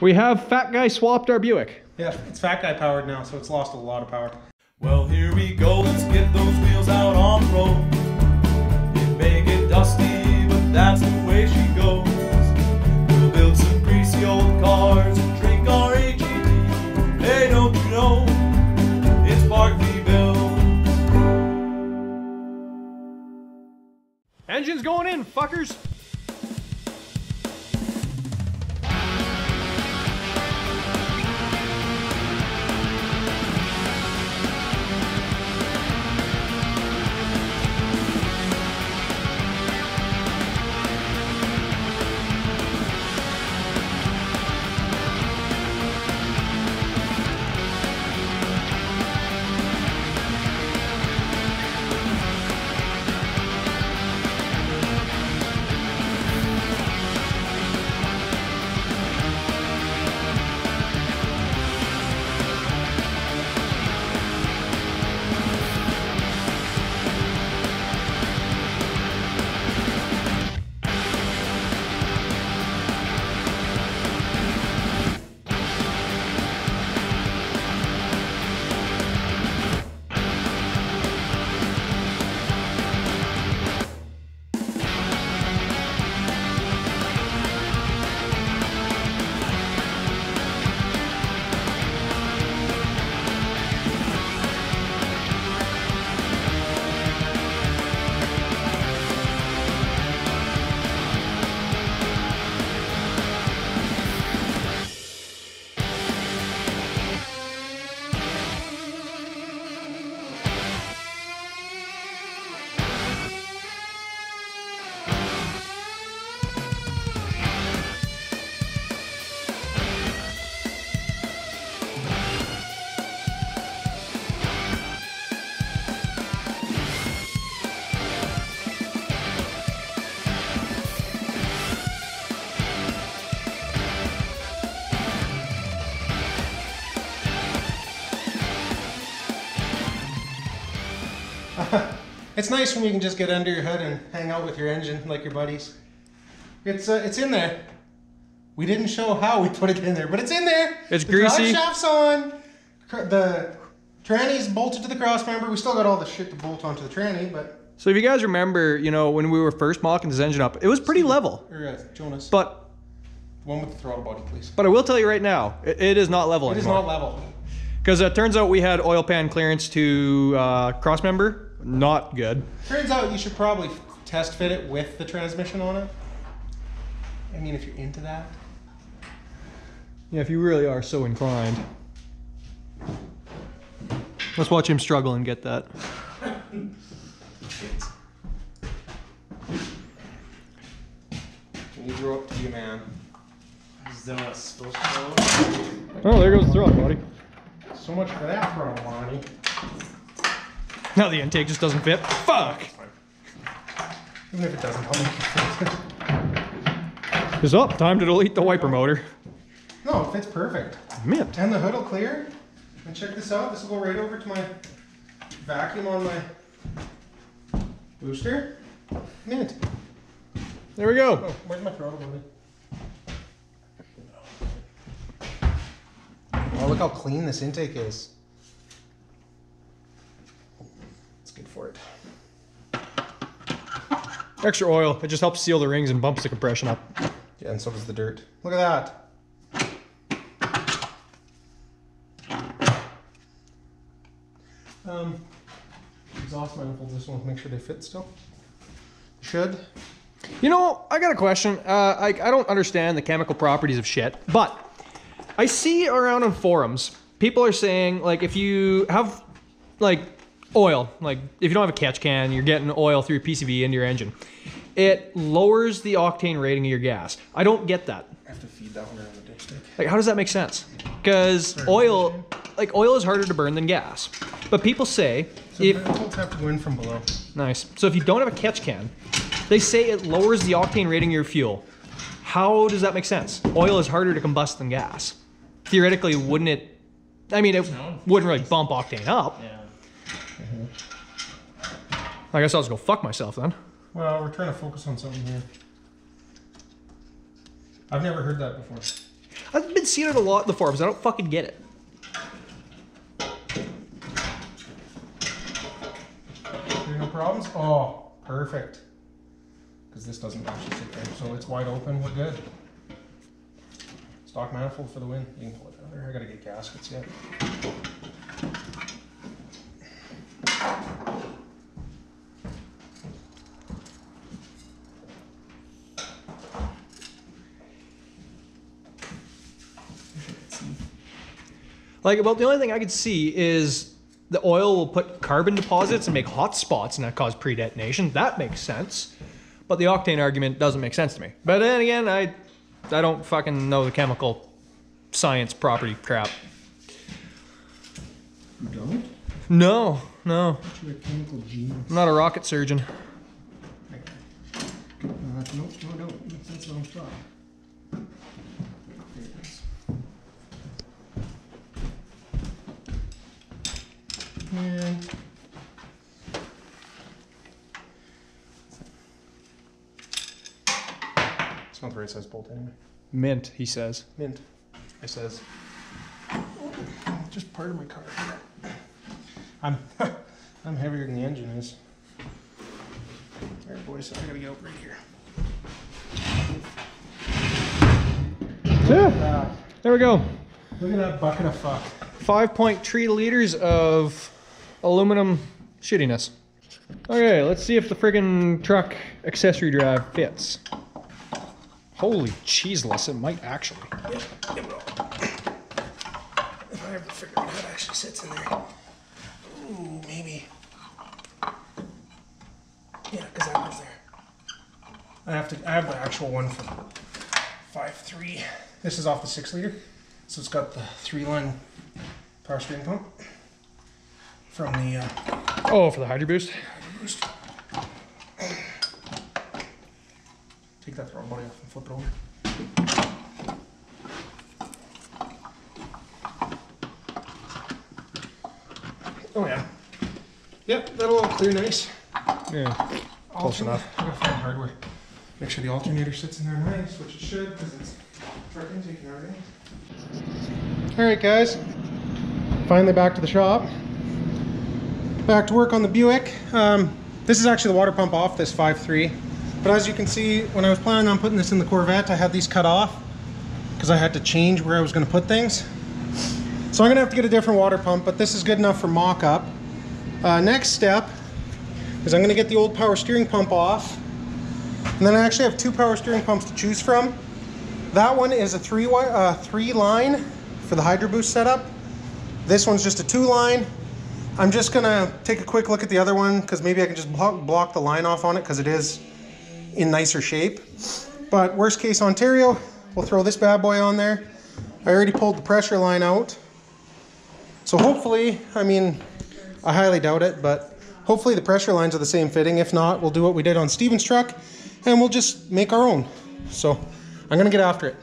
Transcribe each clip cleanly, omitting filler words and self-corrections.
We have Fat Guy swapped our Buick. Yeah, it's Fat Guy powered now, so it's lost a lot of power. Well, here we go, let's get those wheels out on the road. It may get dusty, but that's the way she goes. We'll build some greasy old cars and drink our AGD. Hey, don't you know, it's partly built. Engine's going in, fuckers. It's nice when you can just get under your hood and hang out with your engine like your buddies. It's in there. We didn't show how we put it in there, but it's in there. It's greasy. The drive shaft's on. The tranny's bolted to the cross member. We still got all the shit to bolt onto the tranny, but... So if you guys remember, you know, when we were first mocking this engine up, it was pretty level. Jonas. But... The one with the throttle body, please. But I will tell you right now, it is not level anymore. It is not level. Because it turns out we had oil pan clearance to cross member. Not good. Turns out you should probably test fit it with the transmission on it. I mean, if you're into that. Yeah, if you really are so inclined. Let's watch him struggle and get that. When you grow up to be a man. Is that what's supposed to go? Oh, there goes the throttle body. So much for that throttle body. Now the intake just doesn't fit. Fuck! Even if it doesn't, I'll make it fit. It's up. Time to delete the wiper motor. No, it fits perfect. Mint. And the hood will clear. And check this out. This will go right over to my vacuum on my booster. Mint. There we go. Oh, where's my throttle body? Oh, look how clean this intake is. It's good for it. Extra oil. It just helps seal the rings and bumps the compression up. Yeah, and so does the dirt. Look at that. Exhaust manifolds, this one, make sure they fit still. Should. You know, I got a question. I don't understand the chemical properties of shit, but I see around on forums, people are saying, like, if you have, like, oil, like, if you don't have a catch can, you're getting oil through your PCV into your engine, it lowers the octane rating of your gas. I don't get that. I have to feed that one around the dipstick. Like, how does that make sense? Because oil, like, oil is harder to burn than gas. But people say, so if... bolts have to go in from below. Nice. So if you don't have a catch can, they say it lowers the octane rating of your fuel. How does that make sense? Oil is harder to combust than gas. Theoretically, wouldn't it... I mean, it wouldn't really bump octane up. Yeah. I guess I'll just go fuck myself then. Well, we're trying to focus on something here. I've never heard that before. I've been seeing it a lot in the forums. I don't fucking get it. There are no problems? Oh, perfect. Because this doesn't actually sit there. So it's wide open. We're good. Stock manifold for the win. You can pull it out there. I gotta get gaskets yet. Like, well, the only thing I could see is the oil will put carbon deposits and make hot spots and that cause pre-detonation. That makes sense. But the octane argument doesn't make sense to me. But then again, I don't fucking know the chemical science property crap. You don't? No, no. You're a chemical genius. I'm not a rocket surgeon. No, that's not what I'm trying. And it's not the right size bolt anyway. Mint, he says. Mint, I says. Just part of my car. I'm I'm heavier than the engine is. Alright boys, I gotta get out right here. Yeah. There we go. Look at that bucket of fuck. 5.3 liters of aluminum shittiness. Okay, let's see if the friggin' truck accessory drive fits. Holy cheeseless, it might actually. Yeah, it will. If I ever figure out how it actually sits in there. Ooh, maybe. Yeah, because that goes there. I have the actual one from 5.3. This is off the 6 liter. So it's got the 3-line power steering pump from the Oh, for the Hydro Boost? boost. Take that throttle body off and flip it over. Oh yeah. Yep, that'll all clear nice. Yeah, close enough. I gotta find hardware. Make sure the alternator sits in there nice, which it should, because it's truck intake and everything. Alright guys, finally back to the shop. Back to work on the Buick. This is actually the water pump off this 5.3. But as you can see, when I was planning on putting this in the Corvette, I had these cut off because I had to change where I was going to put things. So I'm going to have to get a different water pump, but this is good enough for mock-up. Next step is I'm going to get the old power steering pump off. And then I actually have 2 power steering pumps to choose from. That one is a 3-line for the Hydro Boost setup. This one's just a 2-line. I'm just going to take a quick look at the other one because maybe I can just block the line off on it because it is in nicer shape. But worst case Ontario, we'll throw this bad boy on there. I already pulled the pressure line out. So hopefully, I mean, I highly doubt it, but hopefully the pressure lines are the same fitting. If not, we'll do what we did on Steven's truck and we'll just make our own. So I'm going to get after it.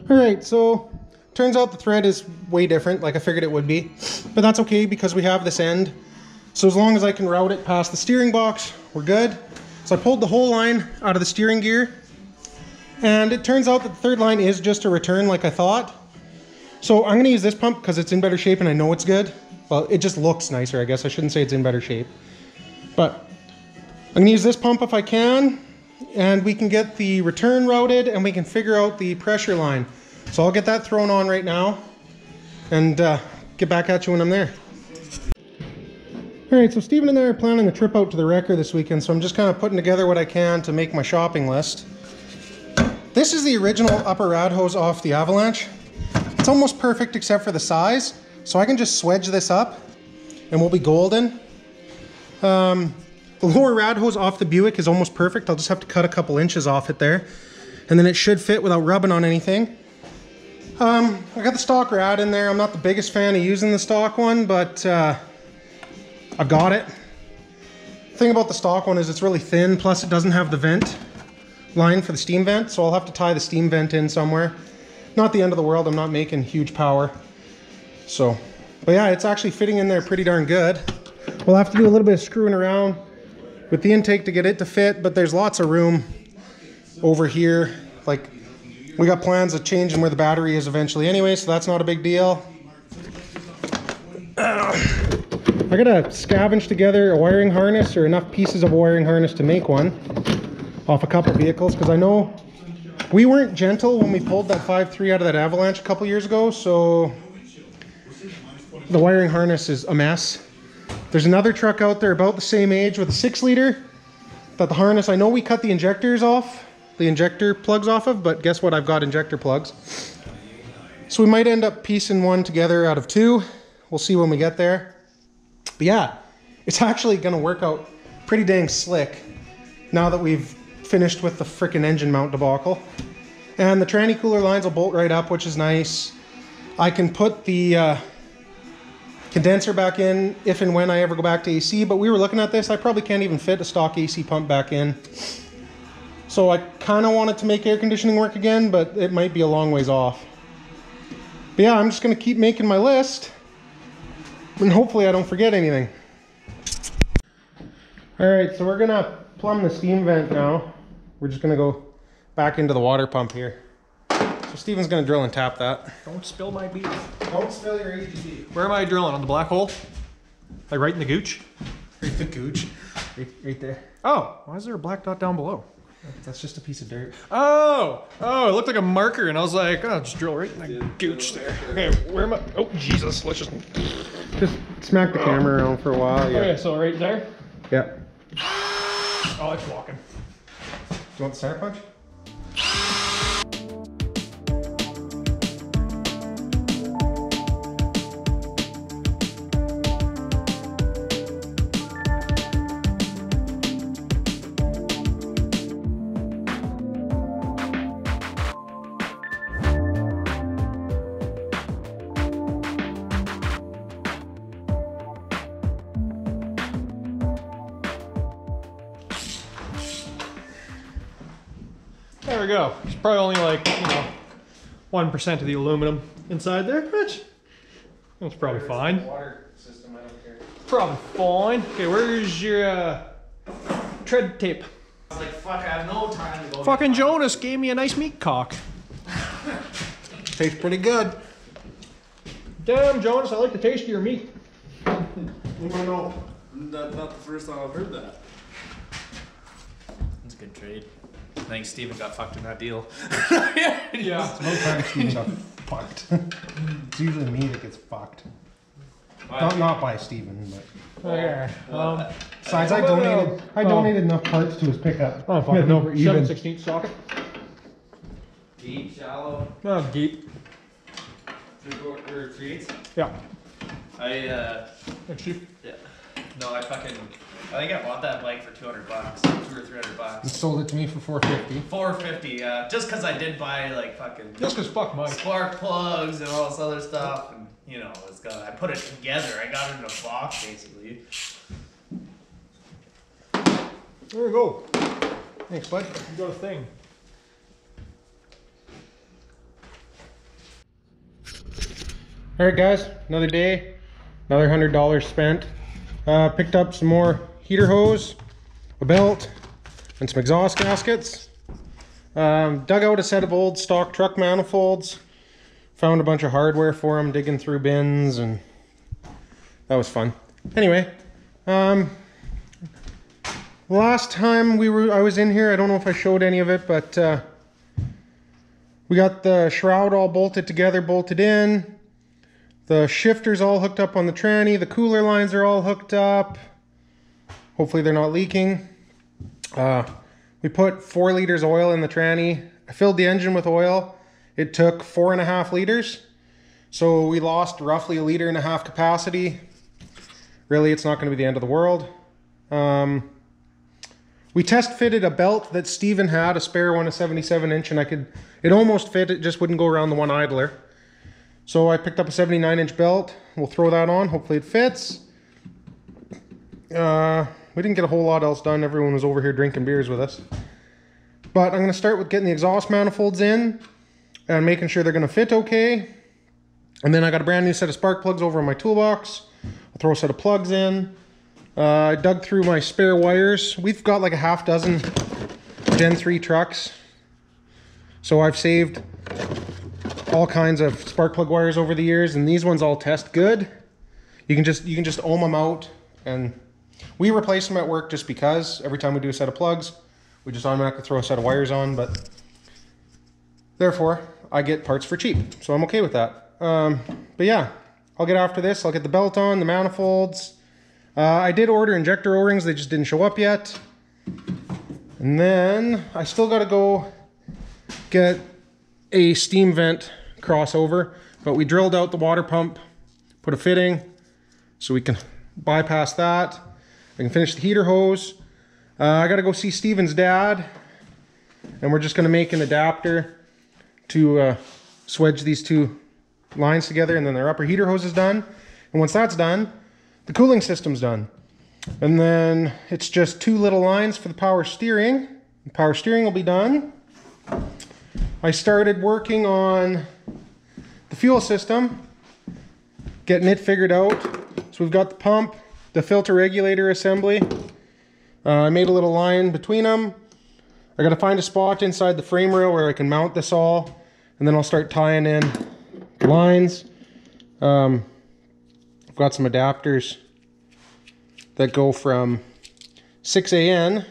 All right, so turns out the thread is way different, like I figured it would be, but that's okay because we have this end. So as long as I can route it past the steering box, we're good. So I pulled the whole line out of the steering gear, and it turns out that the 3rd line is just a return like I thought. So I'm gonna use this pump because it's in better shape and I know it's good. Well, it just looks nicer, I guess. I shouldn't say it's in better shape. But I'm gonna use this pump if I can, and we can get the return routed and we can figure out the pressure line. So I'll get that thrown on right now and get back at you when I'm there. All right, so Steven and I are planning a trip out to the wrecker this weekend, so I'm just kind of putting together what I can to make my shopping list. This is the original upper rad hose off the Avalanche. It's almost perfect except for the size, so I can just swedge this up and we'll be golden. The lower rad hose off the Buick is almost perfect. I'll just have to cut a couple inches off it there, and then it should fit without rubbing on anything. I got the stock rad in there. I'm not the biggest fan of using the stock one, but I've got it. The thing about the stock one is it's really thin, plus it doesn't have the vent line for the steam vent, so I'll have to tie the steam vent in somewhere. Not the end of the world, I'm not making huge power. So, but yeah, it's actually fitting in there pretty darn good. We'll have to do a little bit of screwing around with the intake to get it to fit, but there's lots of room over here. Like, We got plans of changing where the battery is eventually anyway, so that's not a big deal. I gotta scavenge together a wiring harness or enough pieces of a wiring harness to make one off a couple vehicles, because I know we weren't gentle when we pulled that 5.3 out of that Avalanche a couple years ago, so the wiring harness is a mess. There's another truck out there about the same age with a 6-liter that the harness, I know we cut the injectors off, the injector plugs off of, but guess what, I've got injector plugs. So we might end up piecing one together out of 2. We'll see when we get there. But yeah, it's actually gonna work out pretty dang slick now that we've finished with the frickin' engine mount debacle. And the tranny cooler lines will bolt right up, which is nice. I can put the condenser back in if and when I ever go back to AC, but we were looking at this, I probably can't even fit a stock AC pump back in. So I kind of wanted to make air conditioning work again, but it might be a long ways off. But yeah, I'm just gonna keep making my list, and hopefully I don't forget anything. All right, so we're gonna plumb the steam vent now. We're just gonna go back into the water pump here. So Steven's gonna drill and tap that. Don't spill my beer. Don't spill your ATV. Where am I drilling? On the black hole? Like right in the gooch? Right the gooch. Right there. Oh, why is there a black dot down below? That's just a piece of dirt. Oh, it looked like a marker, and I was like, oh, just drill right in the gooch there. Okay, where am I? Oh, Jesus, let's just smack the camera around for a while. Yeah. Okay, so right there? Yeah. Oh, it's walking. Do you want the center punch? There we go. It's probably only like, 1% of the aluminum inside there, which that's probably fine. Water system, I don't care. Probably fine. Okay, where's your tread tape? I was like, fuck, I have no time to go. Fucking Jonas gave me a nice meat cock. Tastes pretty good. Damn, Jonas, I like the taste of your meat. You don't know. That's not the first time I've heard that. That's a good trade. I think Steven got fucked in that deal. Yeah. It's about time Steven got fucked. It's usually me that gets fucked. Not by Steven, but. Okay. Besides, I donated enough parts to his pickup. Oh, fucking no. 7/16 socket. Deep, shallow. Oh, deep. 3/8? Yeah. Thanks, Steve. Yeah. No, I think I bought that bike for $200, $200 or $300. You sold it to me for $450. $450, just because I did buy like fucking Just because fuck Mike. spark plugs and all this other stuff, and I put it together. I got it in a box basically. There we go. Thanks, bud. You got a thing. All right, guys, another day, another $100 spent. Picked up some more heater hose, a belt, and some exhaust gaskets. Dug out a set of old stock truck manifolds. Found a bunch of hardware for them, digging through bins, and that was fun. Anyway, last time I was in here, I don't know if I showed any of it, but we got the shroud all bolted together, bolted in. The shifter's all hooked up on the tranny. The cooler lines are all hooked up. Hopefully they're not leaking. We put 4 liters oil in the tranny. I filled the engine with oil. It took 4.5 liters. So we lost roughly 1.5 liters capacity. Really, it's not going to be the end of the world. We test fitted a belt that Steven had, a spare one, a 77-inch, and it almost fit, it just wouldn't go around the one idler. So I picked up a 79-inch belt. We'll throw that on. Hopefully it fits. We didn't get a whole lot else done. Everyone was over here drinking beers with us. But I'm going to start with getting the exhaust manifolds in and making sure they're going to fit okay. And then I got a brand new set of spark plugs over in my toolbox. I'll throw a set of plugs in. I dug through my spare wires. We've got like a half dozen Gen 3 trucks. So I've saved all kinds of spark plug wires over the years, and these ones all test good. You can just ohm them out, and we replace them at work just because every time we do a set of plugs, we just automatically throw a set of wires on, but therefore I get parts for cheap, so I'm okay with that. But yeah, I'll get after this. I'll get the belt on, the manifolds. I did order injector O-rings, they just didn't show up yet. And then I still got to go get a steam vent crossover, but we drilled out the water pump, put a fitting so we can bypass that. I can finish the heater hose. I got to go see Steven's dad, and we're just going to make an adapter to swedge these two lines together, and then their upper heater hose is done. And once that's done, the cooling system's done. And then it's just two little lines for the power steering. The power steering will be done. I started working on the fuel system, getting it figured out. So we've got the pump, the filter regulator assembly. I made a little line between them. I got to find a spot inside the frame rail where I can mount this all, and then I'll start tying in lines. I've got some adapters that go from 6AN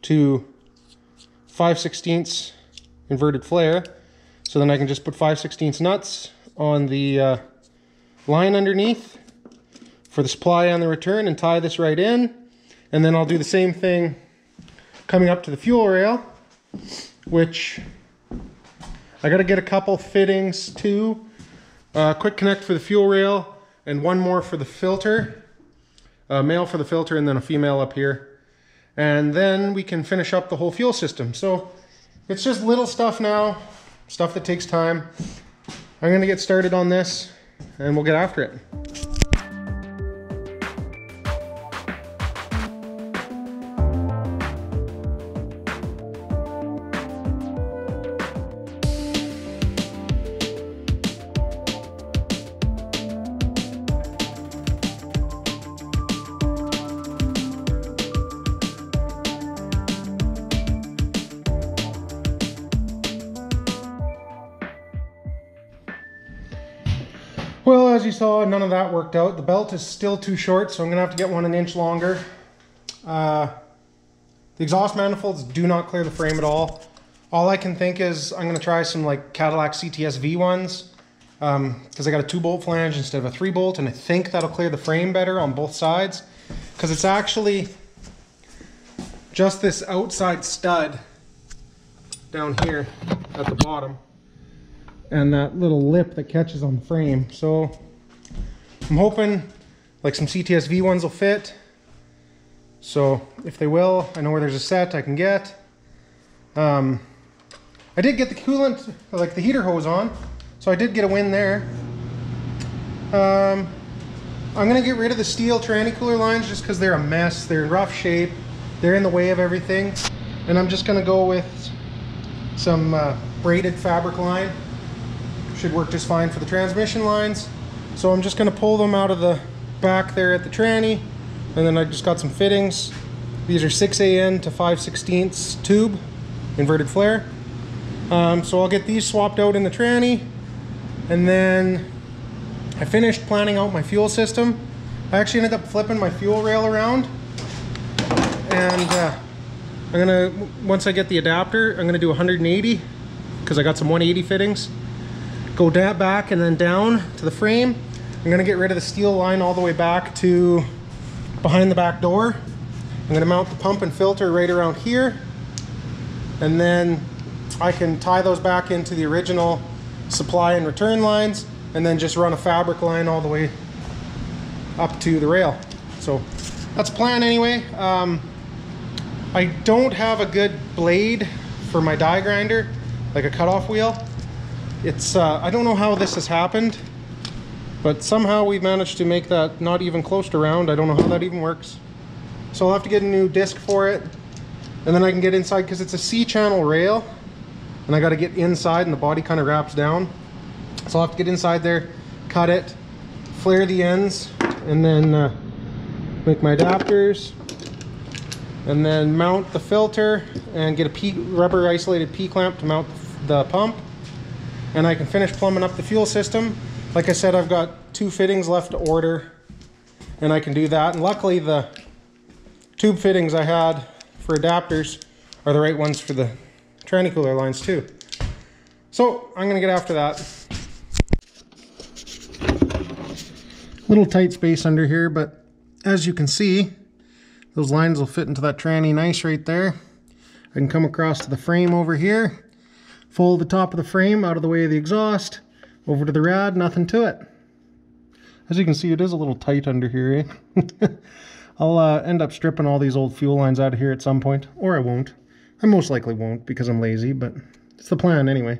to 5/16 inverted flare. So then I can just put 5/16 nuts on the line underneath for the supply and the return and tie this right in. And then I'll do the same thing coming up to the fuel rail, which I got to get a couple fittings too. Quick connect for the fuel rail and one more for the filter. Male for the filter and then a female up here. And then we can finish up the whole fuel system. So it's just little stuff now, stuff that takes time. I'm going to get started on this and we'll get after it. Well, as you saw, none of that worked out. The belt is still too short, so I'm going to have to get one an inch longer. The exhaust manifolds do not clear the frame at all. All I can think is I'm going to try some like Cadillac CTS V ones, because I got a 2-bolt flange instead of a 3-bolt, and I think that'll clear the frame better on both sides, because it's actually just this outside stud down here at the bottom and that little lip that catches on the frame. So I'm hoping like some CTS V ones will fit. So if they will, I know where there's a set I can get. I did get the coolant, like the heater hose on, so I did get a win there. I'm gonna get rid of the steel tranny cooler lines just because they're a mess. They're in rough shape. They're in the way of everything. And I'm just gonna go with some braided fabric line. Should work just fine for the transmission lines. So I'm just going to pull them out of the back there at the tranny, and then I just got some fittings. These are 6AN to 5/16 tube inverted flare. So I'll get these swapped out in the tranny, and then I finished planning out my fuel system. I actually ended up flipping my fuel rail around, and I'm gonna, once I get the adapter, I'm gonna do 180 because I got some 180 fittings. Go back and then down to the frame. I'm gonna get rid of the steel line all the way back to behind the back door. I'm gonna mount the pump and filter right around here, and then I can tie those back into the original supply and return lines, and then just run a fabric line all the way up to the rail. So that's the plan anyway. I don't have a good blade for my die grinder, like a cutoff wheel. It's, I don't know how this has happened, but somehow we've managed to make that not even close to round. I don't know how that even works. So I'll have to get a new disc for it, and then I can get inside, because it's a C-channel rail, and I got to get inside and the body kind of wraps down. So I'll have to get inside there, cut it, flare the ends, and then make my adapters, and then mount the filter and get a rubber isolated P-clamp to mount the the pump, and I can finish plumbing up the fuel system. Like I said, I've got 2 fittings left to order, and I can do that. And luckily the tube fittings I had for adapters are the right ones for the tranny cooler lines too. So I'm gonna get after that. Little tight space under here, but as you can see, those lines will fit into that tranny nice right there. I can come across to the frame over here, fold the top of the frame out of the way of the exhaust, over to the rad, nothing to it. As you can see, it is a little tight under here, eh? I'll end up stripping all these old fuel lines out of here at some point, or I won't. I most likely won't because I'm lazy, but it's the plan anyway.